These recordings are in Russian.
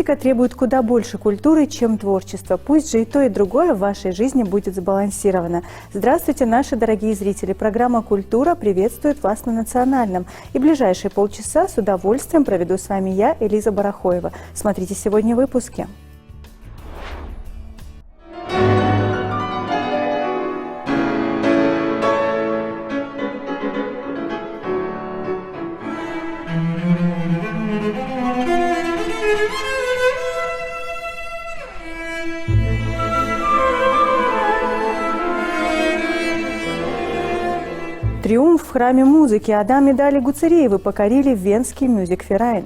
Политика требует куда больше культуры, чем творчество. Пусть же и то, и другое в вашей жизни будет сбалансировано. Здравствуйте, наши дорогие зрители. Программа «Культура» приветствует вас на Национальном. И ближайшие полчаса с удовольствием проведу с вами я, Элиза Барахоева. Смотрите сегодня в выпуске. Триумф в храме музыки. Адам и Дали Гуцериевы покорили Венский мюзик-ферайн.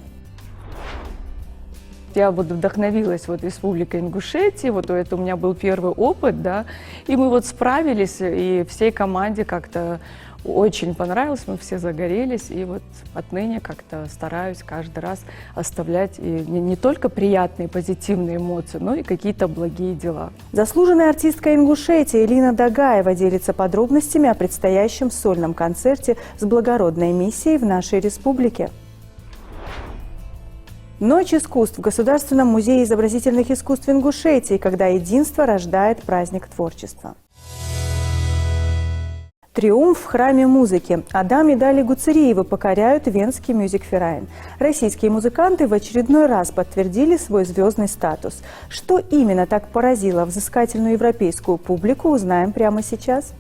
Я вдохновилась Республикой Ингушетия, это у меня был первый опыт, да, и мы справились, и всей команде как-то очень понравилось, мы все загорелись, и отныне как-то стараюсь каждый раз оставлять и не только приятные, позитивные эмоции, но и какие-то благие дела. Заслуженная артистка Ингушетии Элина Дагаева делится подробностями о предстоящем сольном концерте с благородной миссией в нашей республике. Ночь искусств в Государственном музее изобразительных искусств Ингушетии, когда единство рождает праздник творчества. Триумф в храме музыки. Адам и Дали Гуцериевы покоряют Венский мюзик-ферайн. Российские музыканты в очередной раз подтвердили свой звездный статус. Что именно так поразило взыскательную европейскую публику, узнаем прямо сейчас.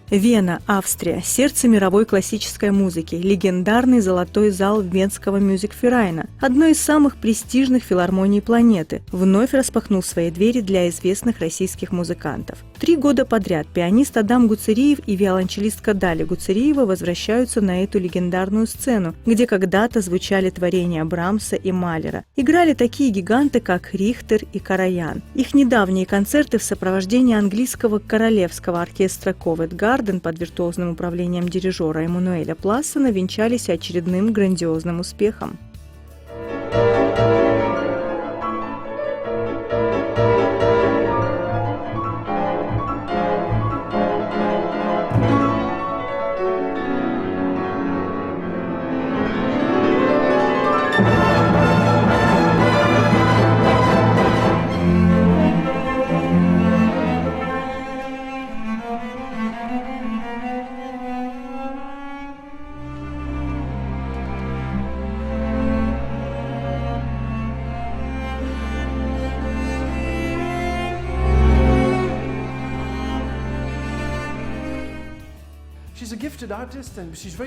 Вена, Австрия, сердце мировой классической музыки, легендарный золотой зал Венского мюзик-ферайна, одной из самых престижных филармоний планеты, вновь распахнул свои двери для известных российских музыкантов. 3 года подряд пианист Адам Гуцериев и виолончелистка Дали Гуцериева возвращаются на эту легендарную сцену, где когда-то звучали творения Брамса и Малера. Играли такие гиганты, как Рихтер и Караян. Их недавние концерты в сопровождении английского королевского оркестра Ковент Гарден под виртуозным управлением дирижера Эммануэля Плассена венчались очередным грандиозным успехом.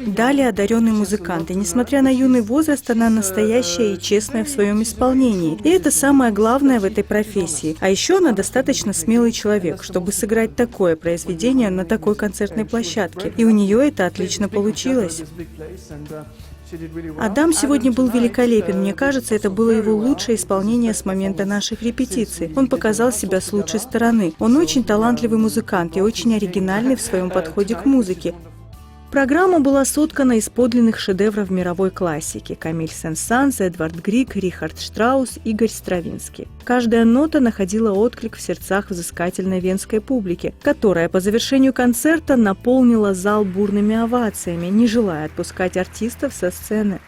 Дали одаренный музыкант, и несмотря на юный возраст, она настоящая и честная в своем исполнении. И это самое главное в этой профессии. А еще она достаточно смелый человек, чтобы сыграть такое произведение на такой концертной площадке. И у нее это отлично получилось. Адам сегодня был великолепен. Мне кажется, это было его лучшее исполнение с момента наших репетиций. Он показал себя с лучшей стороны. Он очень талантливый музыкант и очень оригинальный в своем подходе к музыке. Программа была соткана из подлинных шедевров мировой классики: Камиль Сен-Санс, Эдвард Григ, Рихард Штраус, Игорь Стравинский. Каждая нота находила отклик в сердцах взыскательной венской публики, которая по завершению концерта наполнила зал бурными овациями, не желая отпускать артистов со сцены.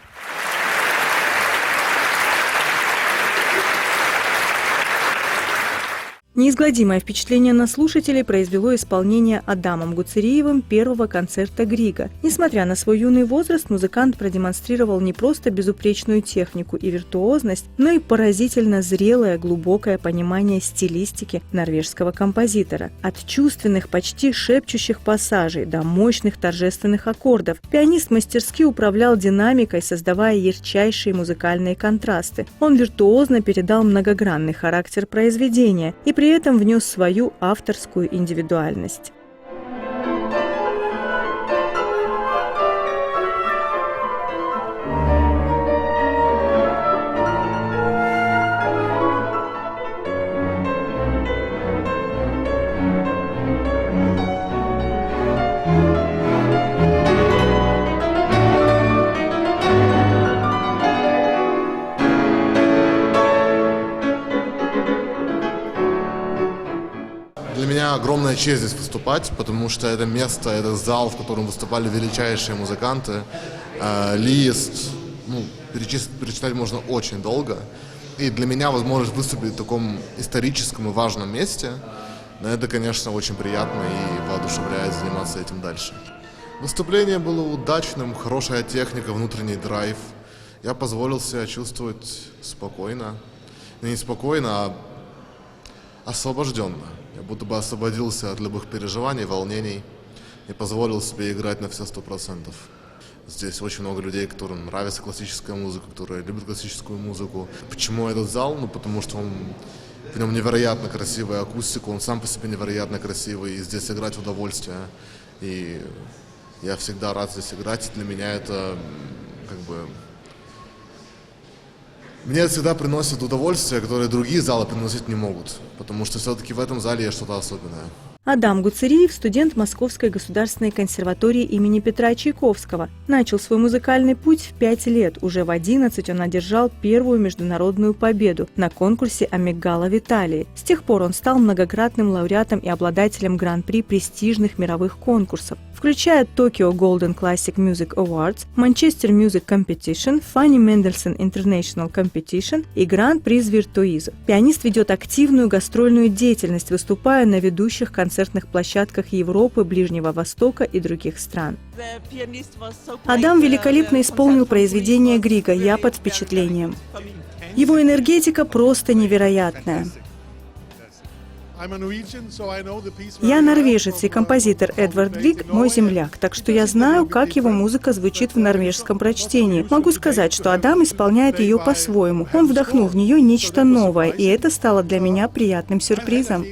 Неизгладимое впечатление на слушателей произвело исполнение Адамом Гуцериевым первого концерта Грига. Несмотря на свой юный возраст, музыкант продемонстрировал не просто безупречную технику и виртуозность, но и поразительно зрелое, глубокое понимание стилистики норвежского композитора. От чувственных, почти шепчущих пассажей до мощных торжественных аккордов пианист мастерски управлял динамикой, создавая ярчайшие музыкальные контрасты. Он виртуозно передал многогранный характер произведения и при этом внес свою авторскую индивидуальность. Для меня огромная честь здесь выступать, потому что это место, это зал, в котором выступали величайшие музыканты. Лист, перечитать можно очень долго. И для меня возможность выступить в таком историческом и важном месте, это, конечно, очень приятно и воодушевляет заниматься этим дальше. Выступление было удачным, хорошая техника, внутренний драйв. Я позволил себя чувствовать спокойно. Не спокойно, а освобожденно. Я будто бы освободился от любых переживаний, волнений и позволил себе играть на все 100%. Здесь очень много людей, которым нравится классическая музыка, которые любят классическую музыку. Почему этот зал? Ну, потому что в нем невероятно красивая акустика, он сам по себе невероятно красивый, и здесь играть удовольствие. И я всегда рад здесь играть, и для меня это как бы... Мне это всегда приносит удовольствие, которое другие залы приносить не могут, потому что все-таки в этом зале есть что-то особенное. Адам Гуцериев – студент Московской государственной консерватории имени Петра Чайковского. Начал свой музыкальный путь в 5 лет. Уже в 11 он одержал первую международную победу на конкурсе «Амигдала» в Италии. С тех пор он стал многократным лауреатом и обладателем гран-при престижных мировых конкурсов, включая Tokyo Golden Classic Music Awards, Manchester Music Competition, Fanny Mendelssohn International Competition и Гран-при Virtuoso. Пианист ведет активную гастрольную деятельность, выступая на ведущих концертных площадках Европы, Ближнего Востока и других стран. Адам великолепно исполнил произведение Грига «Я под впечатлением». Его энергетика просто невероятная. Я норвежец, и композитор Эдвард Григ – мой земляк, так что я знаю, как его музыка звучит в норвежском прочтении. Могу сказать, что Адам исполняет ее по-своему. Он вдохнул в нее нечто новое, и это стало для меня приятным сюрпризом.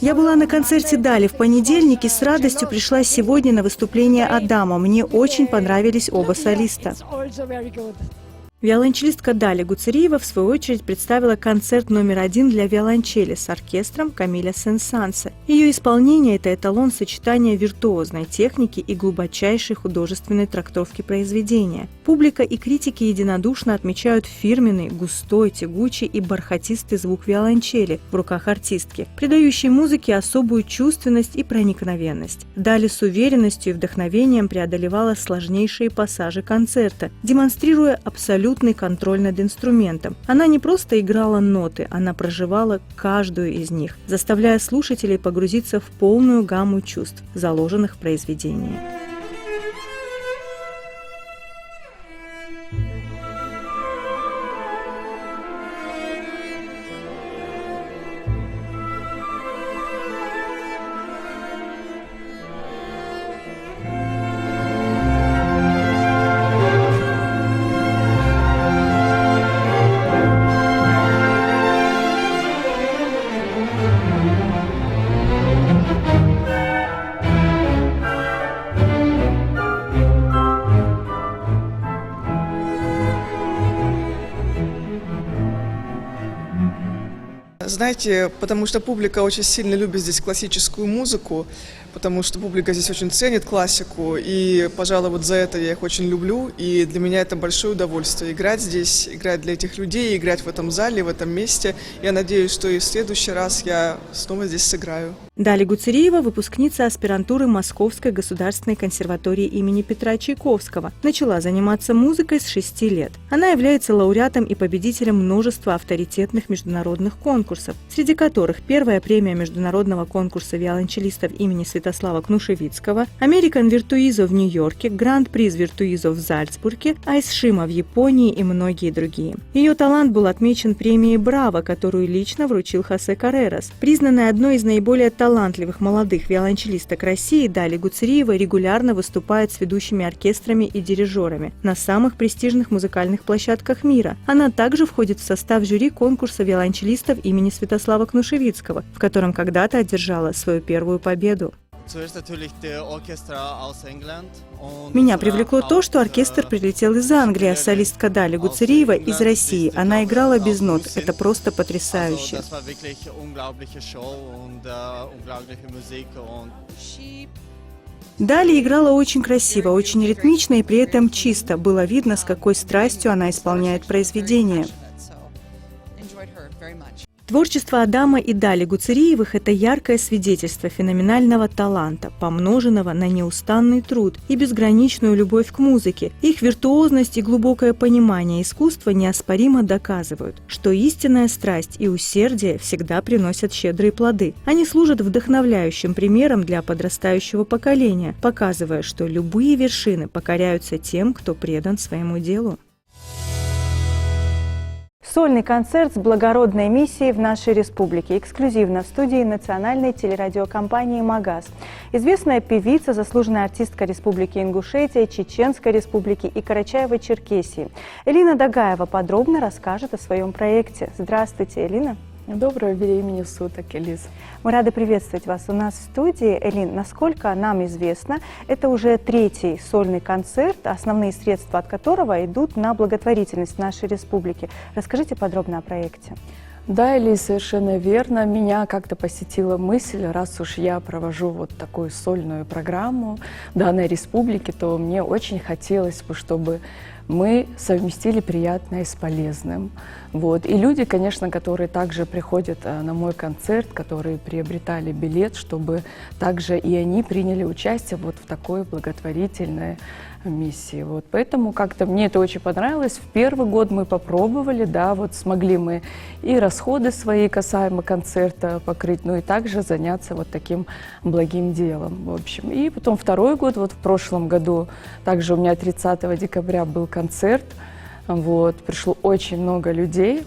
Я была на концерте Дали в понедельник и с радостью пришла сегодня на выступление Адама. Мне очень понравились оба солиста. Виолончелистка Дали Гуцериева, в свою очередь, представила концерт номер 1 для виолончели с оркестром Камиля Сен-Санса. Ее исполнение – это эталон сочетания виртуозной техники и глубочайшей художественной трактовки произведения. Публика и критики единодушно отмечают фирменный, густой, тягучий и бархатистый звук виолончели в руках артистки, придающий музыке особую чувственность и проникновенность. Дали с уверенностью и вдохновением преодолевала сложнейшие пассажи концерта, демонстрируя абсолютный контроль над инструментом. Она не просто играла ноты, она проживала каждую из них, заставляя слушателей погрузиться в полную гамму чувств, заложенных в произведении. Знаете, потому что публика очень сильно любит здесь классическую музыку, потому что публика здесь очень ценит классику, и, пожалуй, вот за это я их очень люблю, и для меня это большое удовольствие играть здесь, играть для этих людей, играть в этом зале, в этом месте. Я надеюсь, что и в следующий раз я снова здесь сыграю. Дали Гуцериева – выпускница аспирантуры Московской государственной консерватории имени Петра Чайковского. Начала заниматься музыкой с 6 лет. Она является лауреатом и победителем множества авторитетных международных конкурсов, среди которых первая премия международного конкурса виолончелистов имени Святослава Кнушевицкого, American Virtuoso в Нью-Йорке, Гран-при Virtuoso в Зальцбурге, Айсшима в Японии и многие другие. Ее талант был отмечен премией «Браво», которую лично вручил Хосе Каррерас. Признанная одной из наиболее талантливых молодых виолончелисток России, Дали Гуцериева регулярно выступает с ведущими оркестрами и дирижерами на самых престижных музыкальных площадках мира. Она также входит в состав жюри конкурса виолончелистов имени Святослава Кнушевицкого, в котором когда-то одержала свою первую победу. Меня привлекло то, что оркестр прилетел из Англии, а солистка Дали Гуцериева из России. Она играла без нот. Это просто потрясающе. Дали играла очень красиво, очень ритмично и при этом чисто. Было видно, с какой страстью она исполняет произведение. Творчество Адама и Дали Гуцериевых – это яркое свидетельство феноменального таланта, помноженного на неустанный труд и безграничную любовь к музыке. Их виртуозность и глубокое понимание искусства неоспоримо доказывают, что истинная страсть и усердие всегда приносят щедрые плоды. Они служат вдохновляющим примером для подрастающего поколения, показывая, что любые вершины покоряются тем, кто предан своему делу. Сольный концерт с благородной миссией в нашей республике. Эксклюзивно в студии национальной телерадиокомпании «Магаз». Известная певица, заслуженная артистка Республики Ингушетия, Чеченской Республики и Карачаево-Черкесии. Элина Дагаева подробно расскажет о своем проекте. Здравствуйте, Элина. Доброго времени суток, Элиза. Мы рады приветствовать вас у нас в студии. Элин, насколько нам известно, это уже третий сольный концерт, основные средства от которого идут на благотворительность в нашей республике. Расскажите подробно о проекте. Да, Элиза, совершенно верно. Меня как-то посетила мысль, раз уж я провожу вот такую сольную программу в данной республике, то мне очень хотелось бы, чтобы мы совместили приятное с полезным. Вот. И люди, конечно, которые также приходят на мой концерт, которые приобретали билет, чтобы также и они приняли участие вот в такой благотворительной миссии. Вот. Поэтому как-то мне это очень понравилось. В первый год мы попробовали, да, вот смогли мы и расходы свои касаемо концерта покрыть, ну и также заняться вот таким благим делом, в общем. И потом второй год, вот в прошлом году, также у меня 30 декабря был концерт, вот, пришло очень много людей.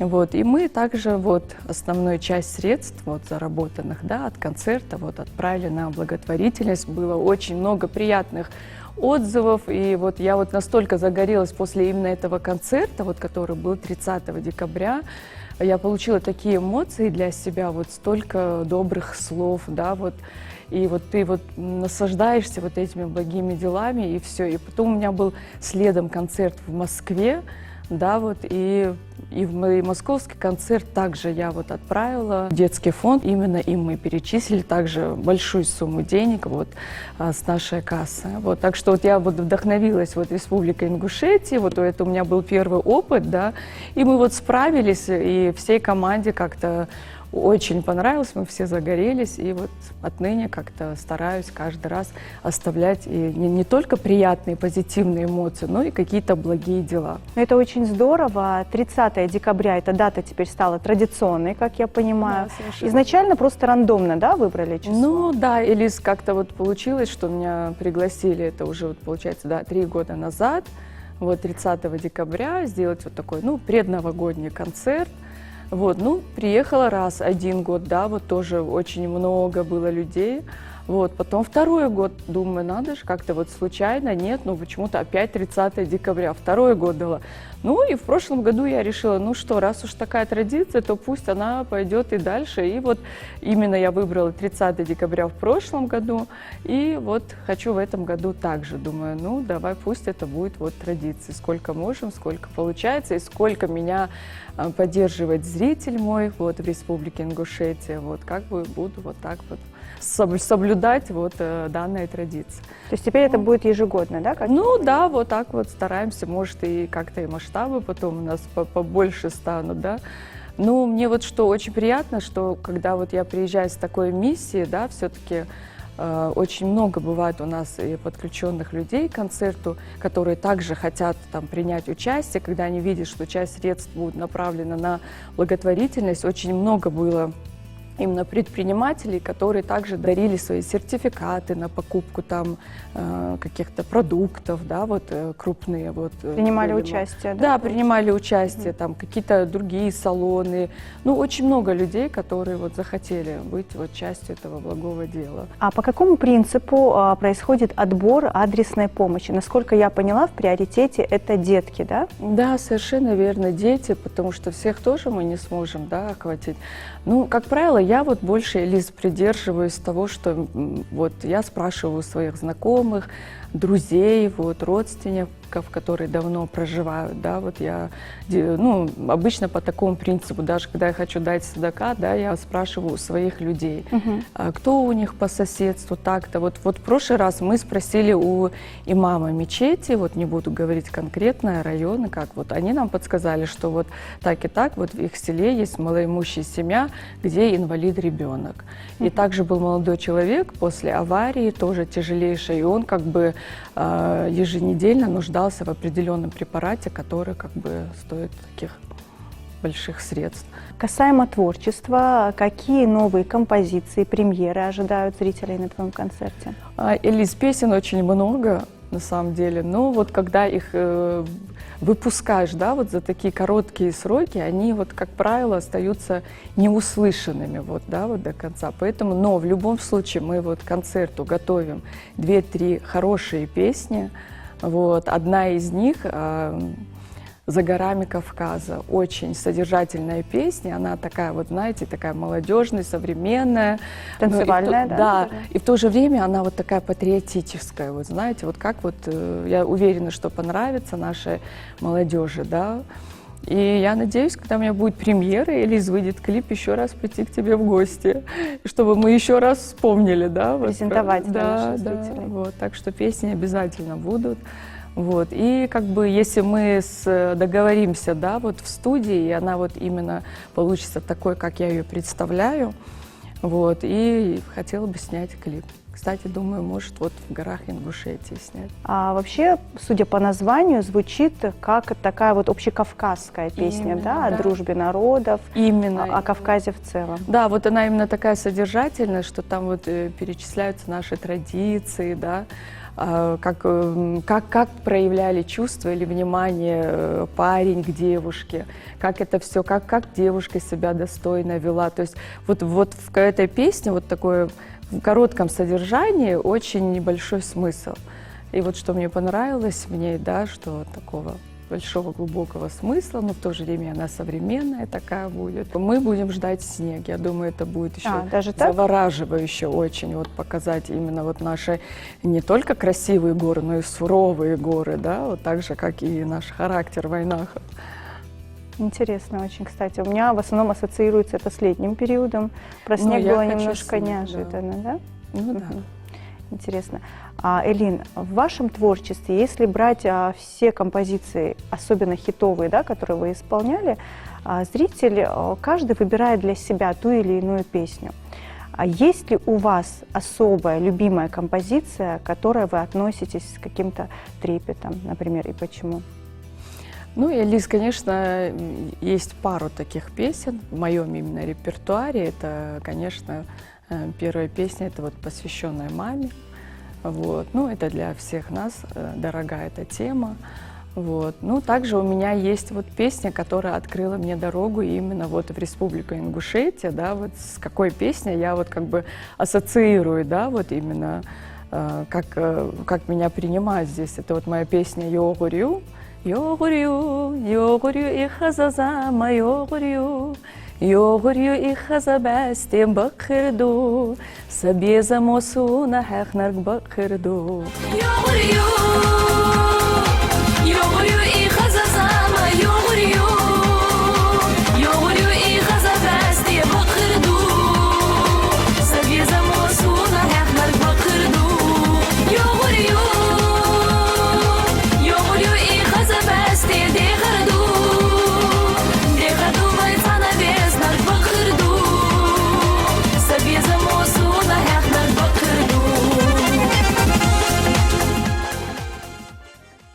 Вот, и мы также вот основную часть средств вот, заработанных, да, от концерта вот, отправили на благотворительность. Было очень много приятных отзывов, и вот я вот настолько загорелась после именно этого концерта, вот, который был 30 декабря, я получила такие эмоции для себя, вот столько добрых слов, да, вот, и вот ты вот наслаждаешься вот этими благими делами, и все. И потом у меня был следом концерт в Москве, да, вот, и в мой московский концерт также я вот отправила в детский фонд, именно им мы перечислили также большую сумму денег вот с нашей кассы. Вот, так что вот я вот вдохновилась вот Республикой Ингушетия, вот это у меня был первый опыт, да, и мы вот справились, и всей команде как-то очень понравилось, мы все загорелись, и вот отныне как-то стараюсь каждый раз оставлять и не только приятные, позитивные эмоции, но и какие-то благие дела. Это очень здорово. 30 декабря эта дата теперь стала традиционной, как я понимаю. Да, изначально просто рандомно, да, выбрали число? Ну да, Элис, как-то вот получилось, что меня пригласили, это уже вот получается, да, 3 года назад, вот 30 декабря сделать вот такой, ну, предновогодний концерт. Вот, ну, приехала раз, 1 год, да, вот тоже очень много было людей. Вот, потом второй год, думаю, надо же, как-то вот случайно, нет, ну почему-то опять 30 декабря, второй год дала. Ну и в прошлом году я решила, ну что, раз уж такая традиция, то пусть она пойдет и дальше. И вот именно я выбрала 30 декабря в прошлом году, и вот хочу в этом году также, думаю, ну давай пусть это будет вот традицией, сколько можем, сколько получается, и сколько меня поддерживает зритель мой вот в Республике Ингушетия, вот как бы буду вот так вот соблюдать вот данные традиции. То есть теперь это будет ежегодно, да? Ну да, вот так вот стараемся, может и как-то и масштабы потом у нас побольше станут, да. Ну, мне вот что очень приятно, что когда вот я приезжаю с такой миссией, да, все-таки очень много бывает у нас и подключенных людей к концерту, которые также хотят там принять участие, когда они видят, что часть средств будет направлена на благотворительность. Очень много было именно предпринимателей, которые также дарили свои сертификаты на покупку там каких-то продуктов, да, вот крупные. Вот, принимали участие, да? Да, принимали участие, там какие-то другие салоны. Ну, очень много людей, которые вот захотели быть вот частью этого благого дела. А по какому принципу происходит отбор адресной помощи? Насколько я поняла, в приоритете это детки, да? Да, совершенно верно, дети, потому что всех тоже мы не сможем, да, охватить. Ну, как правило, я вот больше, Лиз, придерживаюсь того, что вот я спрашиваю у своих знакомых, друзей, вот, родственников, которые давно проживают, да, вот я, ну, обычно по такому принципу, даже когда я хочу дать садака, да, я спрашиваю у своих людей, кто у них по соседству, так-то, вот в прошлый раз мы спросили у имама мечети, вот не буду говорить конкретно районы, как вот, они нам подсказали, что вот так и так, вот в их селе есть малоимущая семья, где инвалид ребенок. И также был молодой человек после аварии, тоже тяжелейшей, и он как бы еженедельно нуждался в определенном препарате, который как бы стоит таких больших средств. Касаемо творчества, какие новые композиции, премьеры ожидают зрителей на твоем концерте? Элис, песен очень много, на самом деле, но вот когда их выпускаешь, да, вот за такие короткие сроки, они вот, как правило, остаются неуслышанными вот, да, вот до конца. Поэтому, но в любом случае мы вот к концерту готовим 2-3 хорошие песни. Вот, одна из них «За горами Кавказа». Очень содержательная песня, она такая вот, знаете, такая молодежная, современная. Танцевальная, да? Да, и в то же время она вот такая патриотическая, вот знаете, вот как вот, я уверена, что понравится нашей молодежи, да. И я надеюсь, когда у меня будет премьера или выйдет клип, еще раз прийти к тебе в гости, чтобы мы еще раз вспомнили, да. Презентовать вот, для да, наших да, зрителей. вот, так что песни обязательно будут. Вот. И как бы если мы договоримся, да, вот в студии, и она вот именно получится такой, как я ее представляю, вот, и хотела бы снять клип. Кстати, думаю, может, вот в горах Ингушетии снять. А вообще, судя по названию, звучит как такая вот общекавказская песня, Именно, да, о да. дружбе народов, Именно. о Кавказе в целом. Да, вот она именно такая содержательная, что там вот перечисляются наши традиции, да, как проявляли чувства или внимание парень к девушке, как это все, как девушка себя достойно вела. То есть вот в этой песне вот такое в коротком содержании очень небольшой смысл. И вот что мне понравилось в ней, да, что такого большого глубокого смысла, но в то же время она современная такая будет. Мы будем ждать снег. Я думаю, это будет еще даже так? завораживающе очень вот показать именно вот наши не только красивые горы, но и суровые горы, да, вот так же, как и наш характер в войнах. Интересно очень, кстати. У меня в основном ассоциируется это с летним периодом. Про Ну, снег я было хочу немножко снег, неожиданно, да? Ну да. Мгм. Интересно. Элин, в вашем творчестве, если брать все композиции, особенно хитовые, да, которые вы исполняли, зритель, каждый выбирает для себя ту или иную песню. А есть ли у вас особая, любимая композиция, к которой вы относитесь с каким-то трепетом, например, и почему? Ну, и, Лиз, конечно, есть пару таких песен в моем именно репертуаре. Это, конечно, первая песня, это вот посвященная маме. Вот. Ну, это для всех нас дорогая эта тема. Вот. Ну, также у меня есть вот песня, которая открыла мне дорогу именно вот в Республику Ингушетия, да, вот с какой песней я вот как бы ассоциирую, да, вот именно как меня принимают здесь. Это вот моя песня «Йогурю». Йогурю, йогурю и хазазама, йогурю, йогурю и хазабастем бакхирду, сабеза мосуна хахнарк бакхирду. Йогурю, йогурю и хазазама, йогурю, йогурю и хазабастем бакхирду, сабеза мосуна хахнарк бакхирду. Йогурю.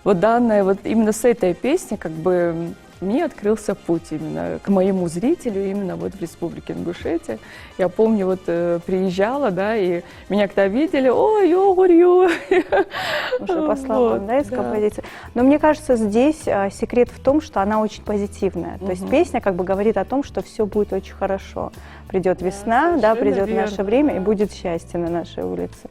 Вот данная, вот именно с этой песни как бы мне открылся путь именно к моему зрителю, именно вот в Республике Ингушетия. Я помню, вот приезжала, да, и меня когда видели, ой, йогурю. Уже по словам, да, из композиции. Но мне кажется, здесь секрет в том, что она очень позитивная. То есть песня как бы говорит о том, что все будет очень хорошо. Придет весна, да, придет наше время, и будет счастье на нашей улице,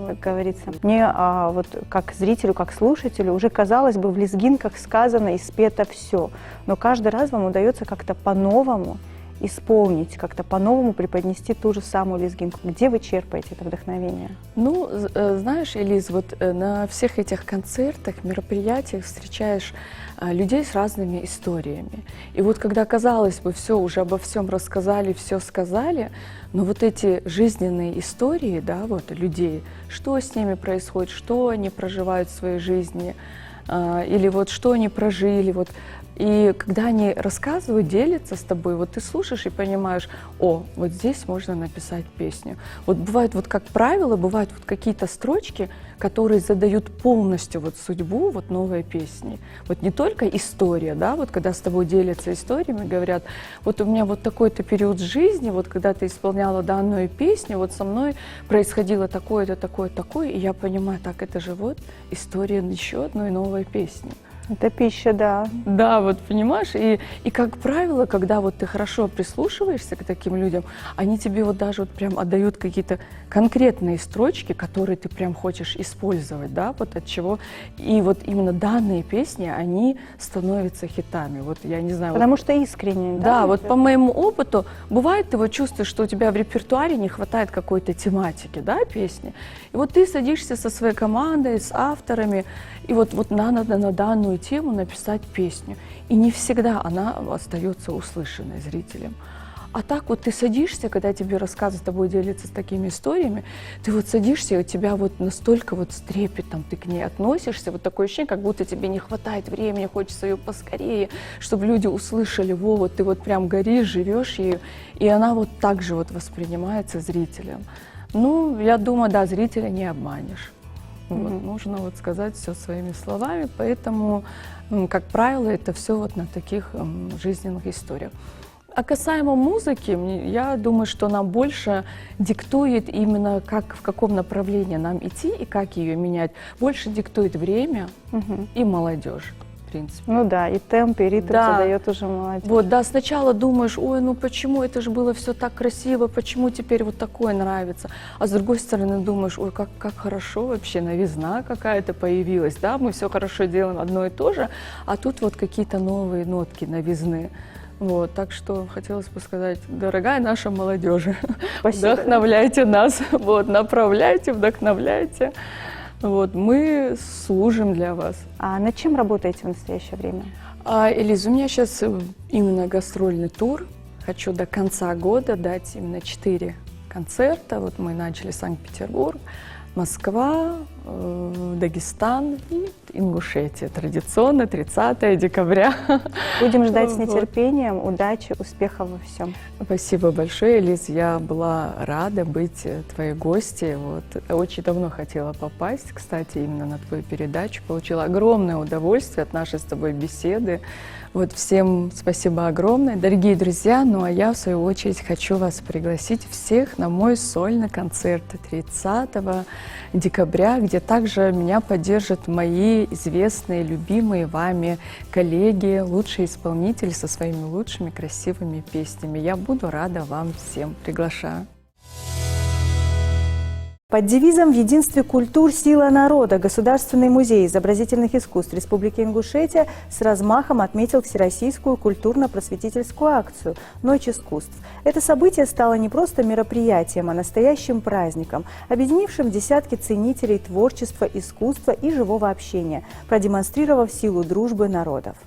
как говорится. Мне вот как зрителю, как слушателю, уже казалось бы, в лезгинках сказано и спето все. Но каждый раз вам удается как-то по-новому исполнить, как-то по-новому преподнести ту же самую лезгинку? Где вы черпаете это вдохновение? Ну, знаешь, Элиз, вот на всех этих концертах, мероприятиях встречаешь людей с разными историями. И вот когда, казалось бы, все уже обо всем рассказали, все сказали, но вот эти жизненные истории, да, вот людей, что с ними происходит, что они проживают в своей жизни, или вот что они прожили, вот. И когда они рассказывают, делятся с тобой, вот ты слушаешь и понимаешь, о, вот здесь можно написать песню. Вот бывает, вот как правило, бывают вот какие-то строчки, которые задают полностью вот судьбу вот новой песни. Вот не только история, да, вот когда с тобой делятся историями, говорят, вот у меня вот такой-то период жизни, вот когда ты исполняла данную песню, вот со мной происходило такое-то, такое-то, такое, и я понимаю, так это же вот история еще одной новой песни. Это пища, да. Да, вот понимаешь, и как правило, когда вот ты хорошо прислушиваешься к таким людям, они тебе вот даже вот прям отдают какие-то конкретные строчки, которые ты прям хочешь использовать, да, вот от чего. И вот именно данные песни, они становятся хитами. Вот я не знаю. Потому вот, что искренне, да? да, вот по моему опыту, бывает, ты вот чувствуешь, что у тебя в репертуаре не хватает какой-то тематики, да, песни. И вот ты садишься со своей командой, с авторами, и вот надо на данную тему написать песню. И не всегда она остается услышанной зрителям. А так вот ты садишься, когда тебе рассказывают, с тобой делятся с такими историями, ты вот садишься, и у тебя вот настолько вот с трепетом ты к ней относишься, вот такое ощущение, как будто тебе не хватает времени, хочется ее поскорее, чтобы люди услышали, во, вот ты вот прям горишь, живешь ею, и она вот так же вот воспринимается зрителем. Ну, я думаю, да, зрителя не обманешь. Вот, нужно вот сказать все своими словами, поэтому, как правило, это все вот на таких жизненных историях. А касаемо музыки, я думаю, что нам больше диктует именно, как, в каком направлении нам идти и как ее менять. Больше диктует время и молодежь, в принципе. Ну да, и темп, и ритм Да. задает уже молодежь. Вот, да, сначала думаешь, ой, ну почему, это же было все так красиво, почему теперь вот такое нравится? А с другой стороны думаешь, ой, как хорошо вообще, новизна какая-то появилась, да, мы все хорошо делаем одно и то же, а тут вот какие-то новые нотки новизны. Вот, так что хотелось бы сказать, дорогая наша молодежь, Спасибо. вдохновляйте нас, вот, направляйте, вдохновляйте. Вот, мы служим для вас. А над чем работаете в настоящее время? Элиза, у меня сейчас именно гастрольный тур. Хочу до конца года дать именно 4 концерта. Вот мы начали Санкт-Петербург, Москва, Дагестан и Ингушетия. Традиционно 30 декабря. Будем ждать с Вот. нетерпением. Удачи, успехов во всем. Спасибо большое, Элиз. Я была рада быть твоей гостьей. Вот. Очень давно хотела попасть, кстати, именно на твою передачу. Получила огромное удовольствие от нашей с тобой беседы. Вот всем спасибо огромное, дорогие друзья. Ну а я, в свою очередь, хочу вас пригласить всех на мой сольный концерт 30 декабря, где также меня поддержат мои известные, любимые вами коллеги, лучшие исполнители со своими лучшими красивыми песнями. Я буду рада вам всем. Приглашаю. Под девизом «В единстве культур сила народа» Государственный музей изобразительных искусств Республики Ингушетия с размахом отметил всероссийскую культурно-просветительскую акцию «Ночь искусств». Это событие стало не просто мероприятием, а настоящим праздником, объединившим десятки ценителей творчества, искусства и живого общения, продемонстрировав силу дружбы народов.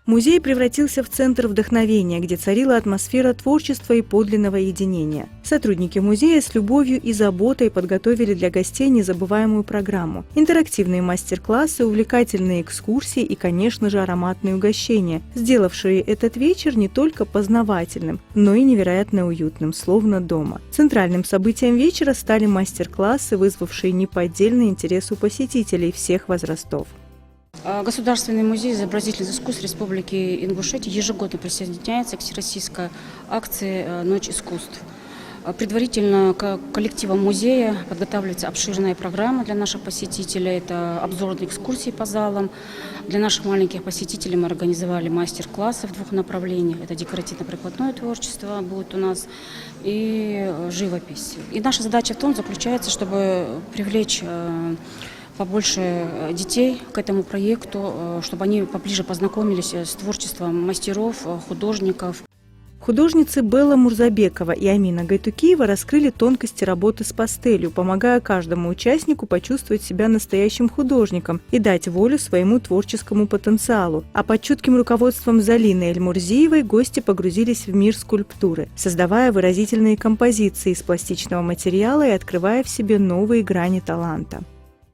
Музей превратился в центр вдохновения, где царила атмосфера творчества и подлинного единения. Сотрудники музея с любовью и заботой подготовили для гостей незабываемую программу. Интерактивные мастер-классы, увлекательные экскурсии и, конечно же, ароматные угощения, сделавшие этот вечер не только познавательным, но и невероятно уютным, словно дома. Центральным событием вечера стали мастер-классы, вызвавшие неподдельный интерес у посетителей всех возрастов. Государственный музей изобразительных искусств Республики Ингушетия ежегодно присоединяется к всероссийской акции «Ночь искусств». Предварительно к коллективам музея подготавливается обширная программа для наших посетителей. Это обзорные экскурсии по залам. Для наших маленьких посетителей мы организовали мастер-классы в 2 направлениях. Это декоративно-прикладное творчество будет у нас и живопись. И наша задача в том заключается, чтобы привлечь побольше детей к этому проекту, чтобы они поближе познакомились с творчеством мастеров, художников. Художницы Белла Мурзабекова и Амина Гайтукиева раскрыли тонкости работы с пастелью, помогая каждому участнику почувствовать себя настоящим художником и дать волю своему творческому потенциалу. А под чутким руководством Залины Эльмурзиевой гости погрузились в мир скульптуры, создавая выразительные композиции из пластичного материала и открывая в себе новые грани таланта.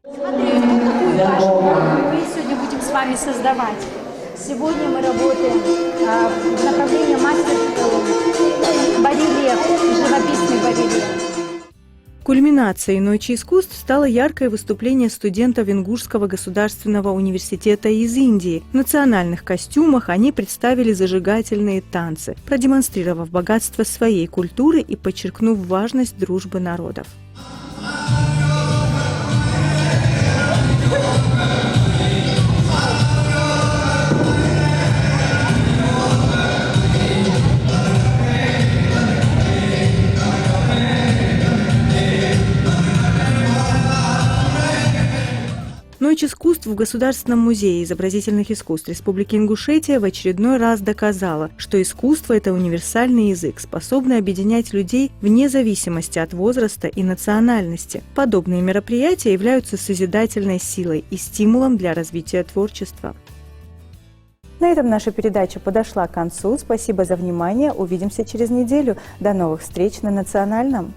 Смотрите, какую кашу мы сегодня будем с вами создавать. Сегодня мы работаем в направлении мастер-барельеф, живописный барельеф. Кульминацией Ночи искусств стало яркое выступление студентов Ингушского государственного университета из Индии. В национальных костюмах они представили зажигательные танцы, продемонстрировав богатство своей культуры и подчеркнув важность дружбы народов. Ночь искусств в Государственном музее изобразительных искусств Республики Ингушетия в очередной раз доказала, что искусство – это универсальный язык, способный объединять людей вне зависимости от возраста и национальности. Подобные мероприятия являются созидательной силой и стимулом для развития творчества. На этом наша передача подошла к концу. Спасибо за внимание. Увидимся через неделю. До новых встреч на Национальном.